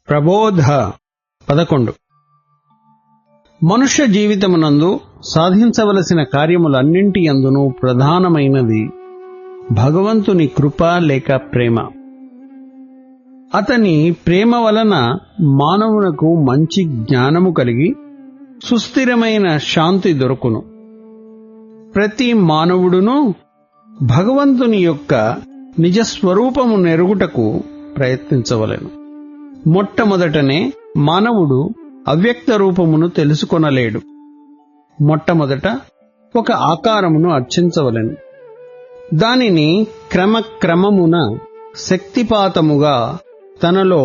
ప్రబోధ 11. మనుష్య జీవితమునందు సాధించవలసిన కార్యములన్నింటి యందును ప్రధానమైనది భగవంతుని కృప లేక ప్రేమ. అతని ప్రేమ వలన మానవునకు మంచి జ్ఞానము కలిగి సుస్థిరమైన శాంతి దొరుకును. ప్రతి మానవుడును భగవంతుని యొక్క నిజస్వరూపము నెరుగుటకు ప్రయత్నించవలెను. మొట్టమొదటనే మానవుడు అవ్యక్త రూపమును తెలుసుకొనలేడు. మొట్టమొదట ఒక ఆకారమును అర్చించవలెను. దానిని క్రమక్రమమున శక్తిపాతముగా తనలో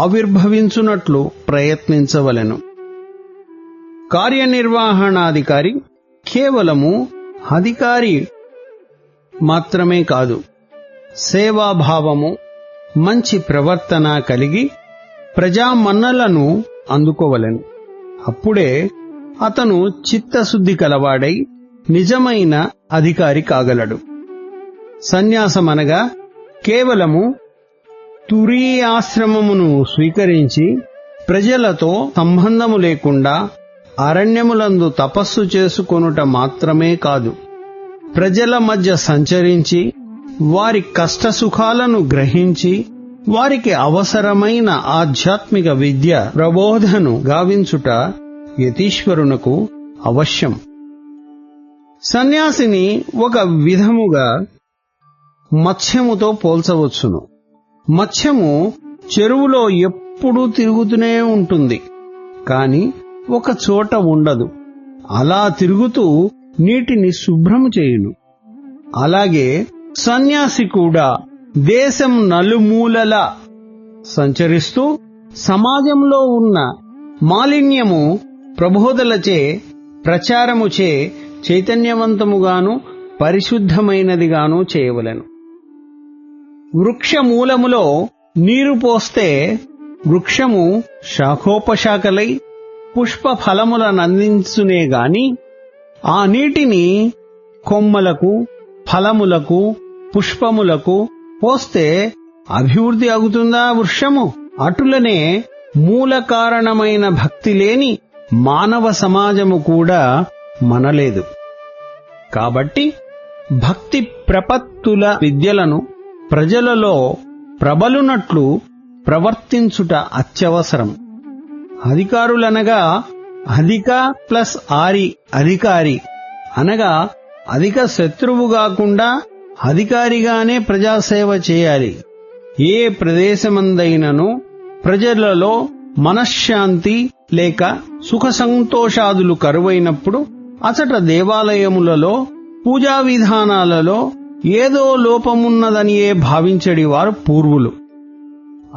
ఆవిర్భవించునట్లు ప్రయత్నించవలెను. కార్యనిర్వహణాధికారి కేవలము అధికారి మాత్రమే కాదు, సేవాభావము, మంచి ప్రవర్తన కలిగి ప్రజామన్నలను అందుకోవలెను. అప్పుడే అతను చిత్తశుద్ధి కలవాడై నిజమైన అధికారి కాగలడు. సన్యాసమనగా కేవలము తురీయాశ్రమమును స్వీకరించి ప్రజలతో సంబంధము లేకుండా అరణ్యములందు తపస్సు చేసుకొనుట మాత్రమే కాదు, ప్రజల మధ్య సంచరించి వారి కష్టసుఖాలను గ్రహించి వారికి అవసరమైన ఆధ్యాత్మిక విద్య ప్రబోధను గావించుట యతీశ్వరునకు అవశ్యం. సన్యాసిని ఒక విధముగా మత్స్యముతో పోల్చవచ్చును. మత్స్యము చెరువులో ఎప్పుడూ తిరుగుతూనే ఉంటుంది, కాని ఒక చోట ఉండదు. అలా తిరుగుతూ నీటిని శుభ్రము చేయును. అలాగే సన్యాసి కూడా దేశం నలుమూలలా సంచరిస్తూ సమాజంలో ఉన్న మాలిన్యము ప్రబోధలచే ప్రచారముచే చైతన్యవంతముగాను పరిశుద్ధమైనదిగాను చేయవలెను. వృక్షమూలములో నీరు పోస్తే వృక్షము శాఖోపశాఖలై పుష్ప ఫలములనందించునే గాని ఆ నీటిని కొమ్మలకు, ఫలములకు, పుష్పములకు పోస్తే అభివృద్ధి అవుతుందా వృక్షము? అటులనే మూల కారణమైన భక్తి లేని మానవ సమాజము కూడా మనలేదు. కాబట్టి భక్తి ప్రపత్తుల విద్యలను ప్రజలలో ప్రబలునట్లు ప్రవర్తించుట అత్యవసరం. అధికారులనగా అధిక ప్లస్ ఆరి అధికారి అనగా అధిక శత్రువు కాకుండా అధికారిగానే ప్రజాసేవ చేయాలి. ఏ ప్రదేశమందైనను ప్రజలలో మనశ్శాంతి లేక సుఖ సంతోషాదులు కరువైనప్పుడు అచట దేవాలయములలో, పూజా విధానాలలో ఏదో లోపమున్నదనియే భావించడి వారు పూర్వులు.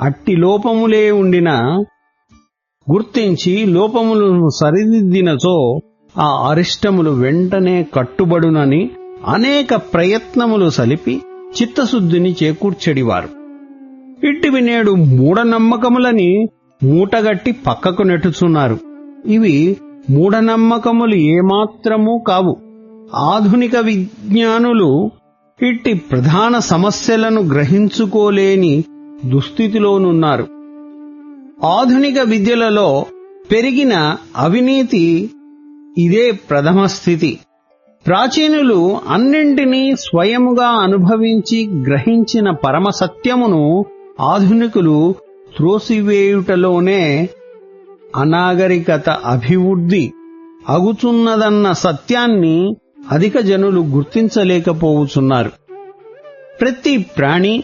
అట్టి లోపములే ఉండినా గుర్తించి లోపములను సరిదిద్దినచో ఆ అరిష్టములు వెంటనే కట్టుబడునని అనేక ప్రయత్నములు సలిపి చిత్తశుద్ధిని చేకూర్చెడివారు. ఇట్టివి నేడు మూఢనమ్మకములని మూటగట్టి పక్కకు నెట్టుచున్నారు. ఇవి మూఢనమ్మకములు ఏమాత్రమూ కావు. ఆధునిక విజ్ఞానులు ఇట్టి ప్రధాన సమస్యలను గ్రహించుకోలేని దుస్థితిలోనున్నారు. ఆధునిక విద్యలలో పెరిగిన అవినీతి ఇదే ప్రథమ స్థితి. ప్రాచీనులు అన్నింటినీ స్వయముగా అనుభవించి గ్రహించిన పరమసత్యమును ఆధునికులు త్రోసివేయుటలోనే అనాగరికత అభివృద్ధి అగుచున్నదన్న సత్యాన్ని అధిక జనులు గుర్తించలేకపోవుచున్నారు. ప్రతి ప్రాణి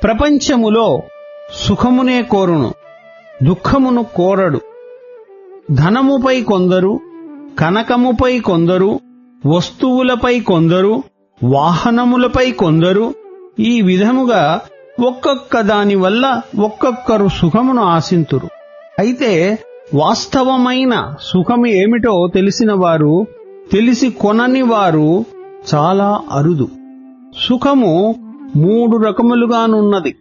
ప్రపంచములో సుఖమునే కోరును, దుఃఖమును కోరడు. ధనముపై కొందరు, కనకముపై కొందరు, వస్తువులపై కొందరు, వాహనములపై కొందరు, ఈ విధముగా ఒక్కొక్క దాని వల్ల ఒక్కొక్కరు సుఖమును ఆశింతురు. అయితే వాస్తవమైన సుఖము ఏమిటో తెలిసిన వారు, తెలిసి కొనని వారు చాలా అరుదు. సుఖము 3 రకములుగానున్నది.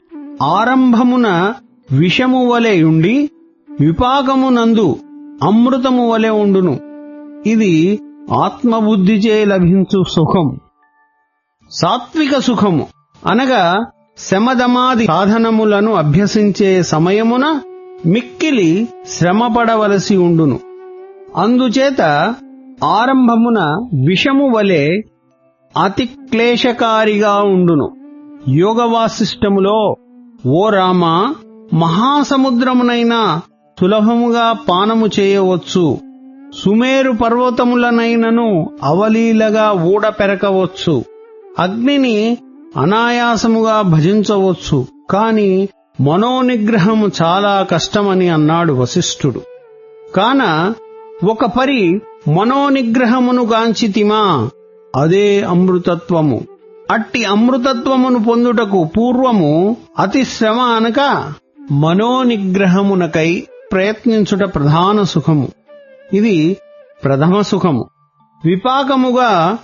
ఆరంభమున విషము వలె ఉండి విపాకమునందు అమృతము వలె ఉండును. ఇది ఆత్మబుద్ధిచే లభించు సుఖం. సాత్విక సుఖము అనగా శమదమాది సాధనములను అభ్యసించే సమయమున మిక్కిలి శ్రమపడవలసి ఉండును. అందుచేత ఆరంభమున విషము వలె అతి క్లేశకారిగా ఉండును. యోగవాసిష్టములో ఓ రామా, మహాసముద్రమునైనా సులభముగా పానము చేయవచ్చు, సుమేరు పర్వతములనైనను అవలీలగా ఊడపెరకవచ్చు, అగ్నిని అనాయాసముగా భజించవచ్చు, కాని మనోనిగ్రహము చాలా కష్టమని అన్నాడు వశిష్ఠుడు. కాన ఒక పరి మనోనిగ్రహమును గాంచితిమా, అదే అమృతత్వము. అట్టి అమృతత్వమును పొందుటకు పూర్వము అతి శ్రమ అనక మనోనిగ్రహమునకై ప్రయత్నించుట ప్రధాన సుఖము. ఇది ప్రథమ సుఖము. విపాకముగా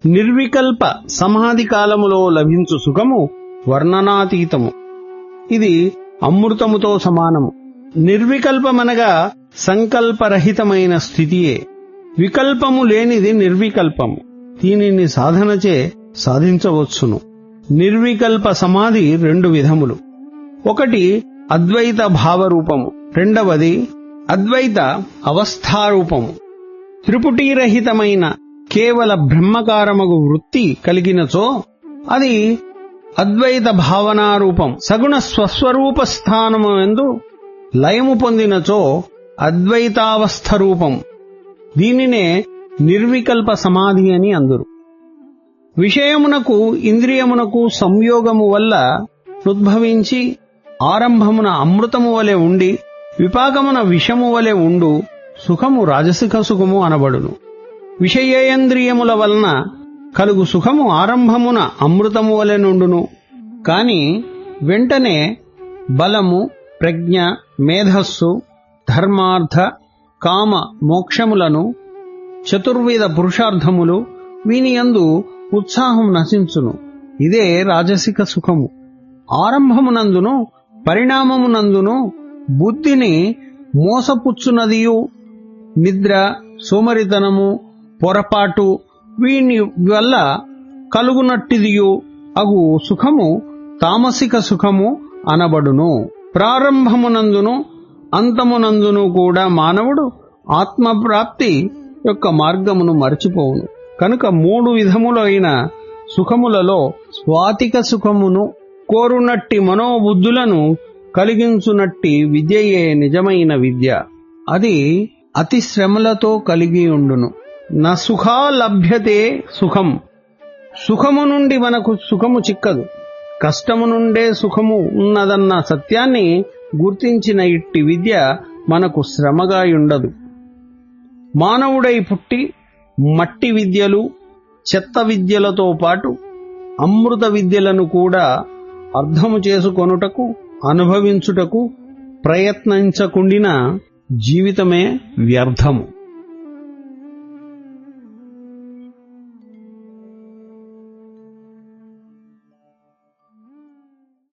నిర్వికల్ప సమాధి కాలములో లభించు సుఖము వర్ణనాతీతము. ఇది అమృతముతో సమానము. నిర్వికల్పమనగా సంకల్పరహితమైన స్థితియే. వికల్పము లేనిది నిర్వికల్పము. దీనిని సాధనచే సాధించవచ్చును. నిర్వికల్ప సమాధి రెండు విధములు. ఒకటి అద్వైత భావరూపము, రెండవది అద్వైత అవస్థారూపము. త్రిపుటీరహితమైన కేవల బ్రహ్మకారమగు వృత్తి కలిగినచో అది అద్వైత భావనారూపం. సగుణ స్వస్వరూప స్థానము ఎందు లయము పొందినచో అద్వైతావస్థ రూపం. దీనినే నిర్వికల్ప సమాధి అని అందురు. విషయమునకు ఇంద్రియమునకు సంయోగము వల్ల ఉద్భవించి ఆరంభమున అమృతము వలె ఉండి విపాకమున విషము వలె ఉండు సుఖము రాజసిక సుఖము అనబడును. విషయేంద్రియముల వలన కలుగు సుఖము ఆరంభమున అమృతము వలె నుండును. కాని వెంటనే బలము, ప్రజ్ఞ, మేధస్సు, ధర్మార్థ, కామ మోక్షములను చతుర్విధ పురుషార్థములు వీనియందు ఉత్సాహం నశించును. ఇదే రాజసిక సుఖము. ఆరంభమునందును పరిణామమునందును బుద్ధిని మోసపుచ్చునదియు నిద్ర, సోమరితనము, పొరపాటు వీని వల్ల కలుగునట్టిదియు అగు సుఖము తామసిక సుఖము అనబడును. ప్రారంభమునందును అంతమునందును కూడా మానవుడు ఆత్మప్రాప్తి యొక్క మార్గమును మరచిపోవును. కనుక మూడు విధములైన సుఖములలో స్వాతిక సుఖమును కోరునట్టి మనోబుద్ధులను కలిగించునట్టి విద్యయే నిజమైన విద్య. అది అతి శ్రమలతో కలిగి ఉండును. న సుఖా లభ్యతే సుఖం. సుఖము నుండి మనకు సుఖము చిక్కదు. కష్టము నుండే సుఖము ఉన్నదన్న సత్యాన్ని గుర్తించిన ఇట్టి విద్య మనకు శ్రమగా ఉండదు. మానవుడై పుట్టి మట్టి విద్యలు, చెత్త విద్యలతో పాటు అమృత విద్యలను కూడా అర్థము చేసుకొనుటకు, అనుభవించుటకు ప్రయత్నించకుండిన జీవితమే వ్యర్థము.